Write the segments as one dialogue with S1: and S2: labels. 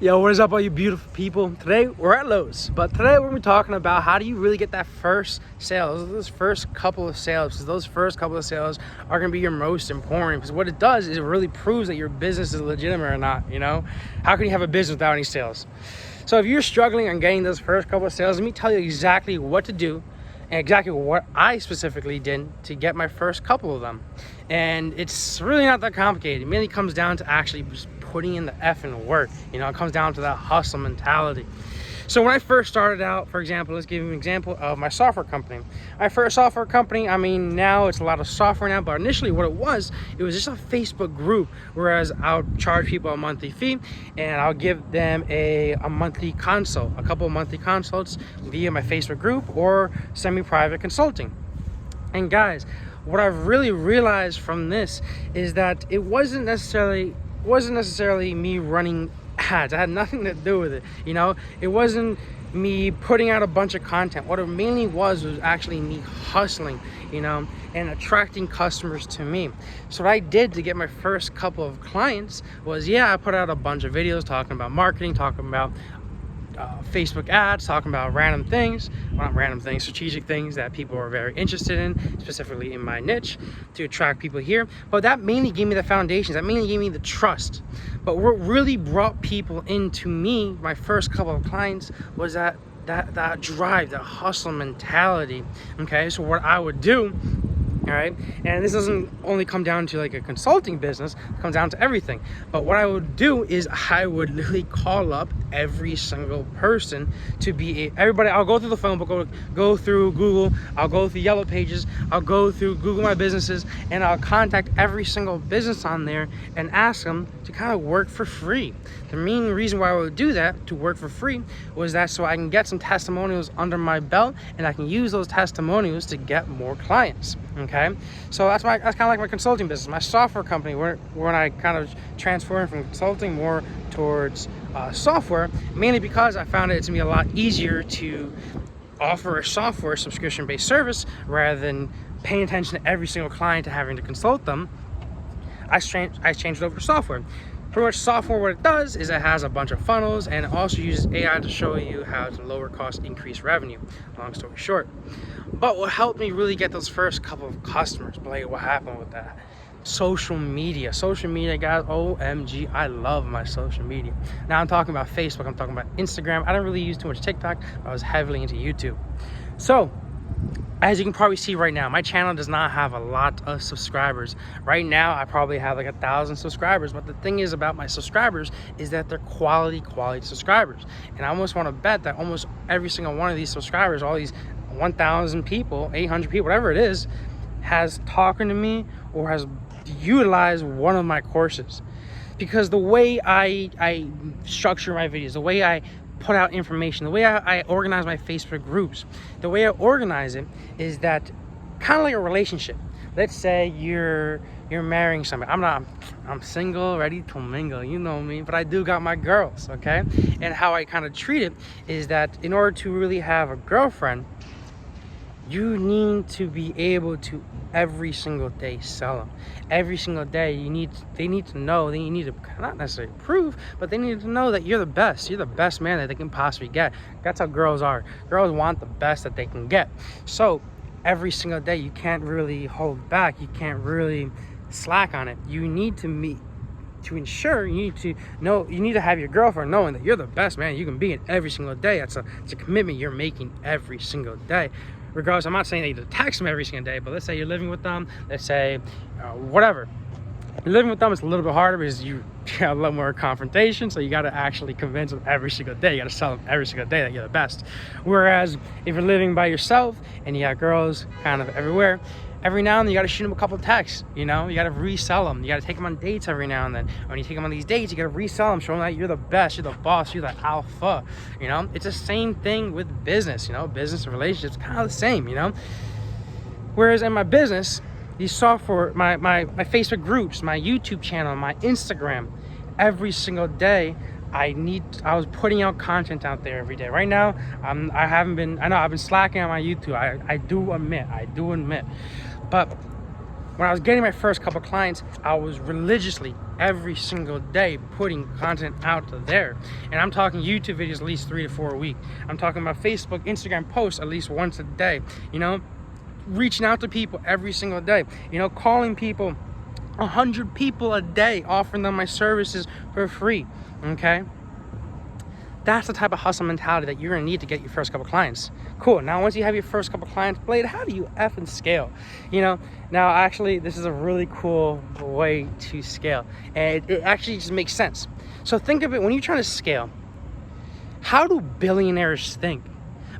S1: Yo, what is up, all you beautiful people? Today we're at Lowe's, but today we're gonna be talking about how do you really get that first sale, those first couple of sales, because those first couple of sales are gonna be your most important. Because what it does is it really proves that your business is legitimate or not. You know, how can you have a business without any sales? So if you're struggling on getting those first couple of sales, let me tell you exactly what to do and exactly what I specifically did to get my first couple of them. And it's really not that complicated. It mainly comes down to actually just putting in the effing work. You know, it comes down to that hustle mentality. So when I first started out, for example, let's give you an example of my software company. My first software company, I mean, now it's a lot of software now, but initially what it was just a Facebook group, whereas I'll charge people a monthly fee and I'll give them a monthly consult, a couple of monthly consults via my Facebook group or semi-private consulting. And guys, what I've really realized from this is that it wasn't necessarily me running ads. It had nothing to do with it. You know, it wasn't me putting out a bunch of content. What it mainly was actually me hustling, you know, and attracting customers to me. So what I did to get my first couple of clients was, I put out a bunch of videos talking about marketing, talking about Facebook ads, talking about random things, well, not random things, strategic things that people are very interested in, specifically in my niche, to attract people here. But that mainly gave me the foundations, that mainly gave me the trust. But what really brought people into me, my first couple of clients, was that drive, that hustle mentality. Okay, so what I would do, all right, and this doesn't only come down to like a consulting business, it comes down to everything. But what I would do is I would literally call up every single person to be everybody. I'll go through the phone book, go through Google, I'll go through Yellow Pages, I'll go through Google My Businesses, and I'll contact every single business on there and ask them to kind of work for free. The main reason why I would do that, to work for free, was that so I can get some testimonials under my belt and I can use those testimonials to get more clients. Okay, so that's kind of like my consulting business. My software company, when I kind of transferred from consulting more towards software, mainly because I found it to be a lot easier to offer a software subscription-based service rather than paying attention to every single client and having to consult them. I changed it over to software. Pretty much software, what it does is it has a bunch of funnels and it also uses AI to show you how to lower cost, increase revenue, long story short. But what helped me really get those first couple of customers, Blake, what happened with that? Social media, guys, OMG, I love my social media. Now I'm talking about Facebook, I'm talking about Instagram. I don't really use too much TikTok, I was heavily into YouTube. So, as you can probably see right now, my channel does not have a lot of subscribers. Right now, I probably have like 1,000 subscribers. But the thing is about my subscribers is that they're quality subscribers. And I almost want to bet that almost every single one of these subscribers, all these 1,000 people, 800 people, whatever it is, has talked to me or has utilized one of my courses. Because the way I structure my videos, the way I put out information, the way I organize my Facebook groups, the way I organize it is that kind of like a relationship. Let's say you're marrying somebody. I'm single, ready to mingle, you know me, but I do got my girls, okay? And how I kind of treat it is that in order to really have a girlfriend, you need to be able to every single day sell them. Every single day they need to know, you need to not necessarily prove, but they need to know that you're the best. You're the best man that they can possibly get. That's how girls are. Girls want the best that they can get. So every single day you can't really hold back. You can't really slack on it. You need to you need to know, you need to have your girlfriend knowing that you're the best man you can be in every single day. It's a commitment you're making every single day. Regardless, I'm not saying that you text them every single day, but let's say you're living with them, let's say whatever. You're living with them, it's a little bit harder because you got a lot more confrontation, so you got to actually convince them every single day. You got to sell them every single day that you're the best. Whereas if you're living by yourself and you got girls kind of everywhere, every now and then you got to shoot them a couple texts, you know? You got to resell them. You got to take them on dates every now and then. When you take them on these dates, you got to resell them, show them that you're the best, you're the boss, you're the alpha, you know? It's the same thing with business, you know? Business and relationships, kind of the same, you know? Whereas in my business, these software, my Facebook groups, my YouTube channel, my Instagram, every single day, I was putting out content out there every day. Right now, I know I've been slacking on my YouTube. I do admit. But when I was getting my first couple clients, I was religiously every single day putting content out there. And I'm talking YouTube videos at least 3 to 4 a week. I'm talking about Facebook, Instagram posts at least once a day, you know, reaching out to people every single day, you know, calling people, 100 people a day, offering them my services for free, okay? That's the type of hustle mentality that you're gonna need to get your first couple clients. Cool, now once you have your first couple clients, Blade, how do you effing scale? You know, now actually, this is a really cool way to scale. And it actually just makes sense. So think of it, when you're trying to scale, how do billionaires think?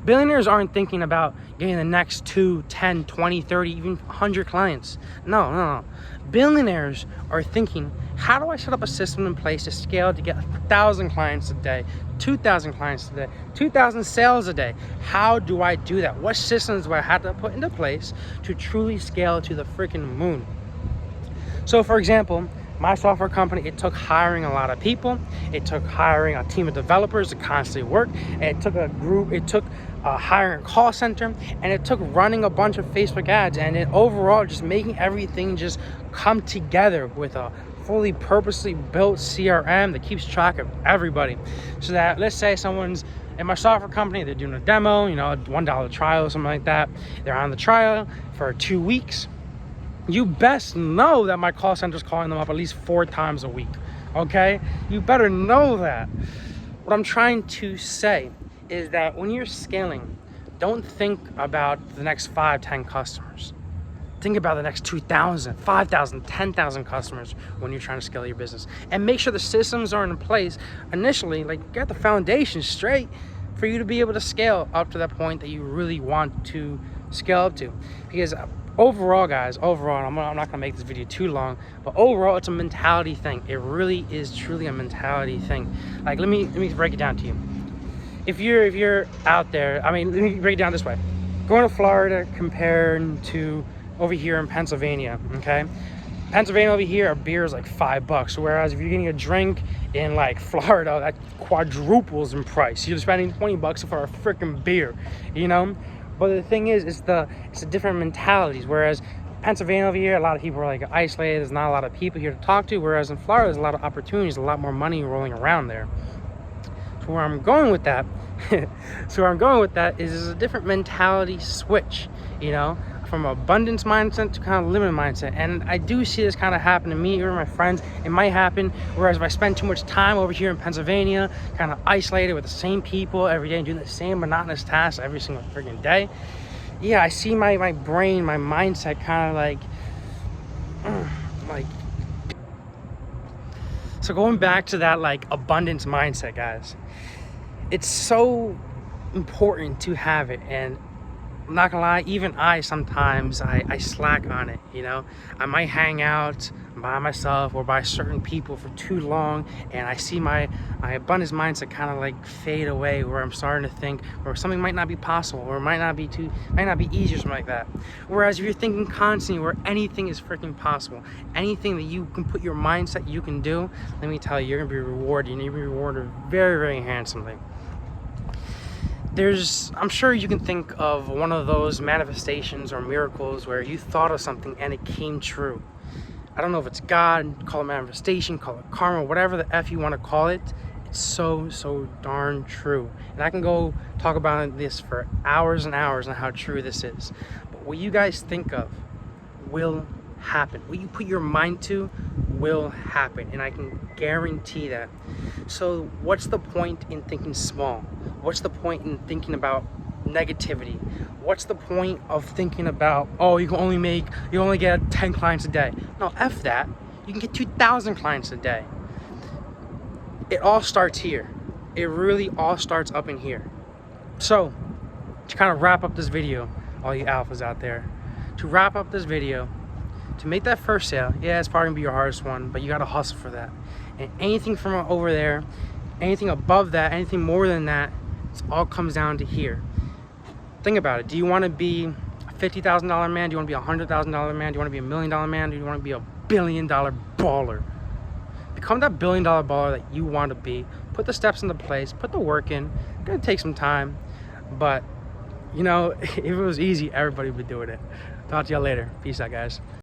S1: Billionaires aren't thinking about getting the next 2, 10, 20, 30, even 100 clients. No. Billionaires are thinking, how do I set up a system in place to scale to get 1,000 clients a day, 2,000 clients a day, 2,000 sales a day? How do I do that? What systems do I have to put into place to truly scale to the freaking moon? So for example, my software company, it took hiring a lot of people. It took hiring a team of developers to constantly work. And it took a group, it took hiring a call center, and it took running a bunch of Facebook ads, and it overall just making everything just come together with a fully purposely built CRM that keeps track of everybody. So that, let's say someone's in my software company, they're doing a demo, you know, a $1 trial or something like that. They're on the trial for 2 weeks. You best know that my call center is calling them up at least 4 times a week, okay? You better know that. What I'm trying to say is that when you're scaling, don't think about the next 5, 10 customers. Think about the next 2,000, 5,000, 10,000 customers when you're trying to scale your business. And make sure the systems are in place initially, like get the foundation straight for you to be able to scale up to that point that you really want to scale up to. Because overall, guys, I'm not gonna make this video too long, but overall, it's a mentality thing. It really is truly a mentality thing. Like, let me break it down to you. If you're out there, I mean, let me break it down this way. Going to Florida compared to over here in Pennsylvania, okay? Pennsylvania over here, a beer is like $5, whereas if you're getting a drink in like Florida, that quadruples in price. You're spending $20 for a freaking beer, you know? But the thing is, it's the different mentalities. Whereas Pennsylvania over here, a lot of people are like isolated. There's not a lot of people here to talk to. Whereas in Florida, there's a lot of opportunities, a lot more money rolling around there. So where I'm going with that, is there's a different mentality switch, you know, from abundance mindset to kind of limited mindset. And I do see this kind of happen to me or my friends. It might happen, whereas if I spend too much time over here in Pennsylvania, kind of isolated with the same people every day and doing the same monotonous tasks every single freaking day, yeah, I see my brain, my mindset kind of like. So going back to that like abundance mindset, guys, it's so important to have it. And I'm not gonna lie, even I sometimes I slack on it, you know. I might hang out by myself or by certain people for too long, and I see my abundance mindset kind of like fade away, where I'm starting to think or something might not be possible, or might not be easy or something like that. Whereas if you're thinking constantly where anything is freaking possible, anything that you can put your mindset you can do, let me tell you, you're gonna be rewarded. You're gonna be rewarded very, very handsomely. I'm sure you can think of one of those manifestations or miracles where you thought of something and it came true. I don't know if it's God, call it manifestation, call it karma, whatever the F you want to call it. It's so darn true. And I can go talk about this for hours and hours on how true this is. But what you guys think of will happen. What you put your mind to will happen, and I can guarantee that. So what's the point in thinking small? What's the point in thinking about negativity? What's the point of thinking about, oh, you only get 10 clients a day? No, F that. You can get 2,000 clients a day. It all starts here. It really all starts up in here. So to kind of wrap up this video, all you alphas out there, to wrap up this video, to make that first sale, yeah, it's probably gonna be your hardest one, but you gotta hustle for that. And anything from over there, anything above that, anything more than that, it all comes down to here. Think about it. Do you want to be a $50,000 man? Do you want to be a $100,000 man? Do you want to be a $1 million man? Do you want to be a $1 billion baller? Become that $1 billion baller that you want to be. Put the steps into place. Put the work in. It's gonna take some time, but you know, if it was easy, everybody would be doing it. Talk to y'all later. Peace out, guys.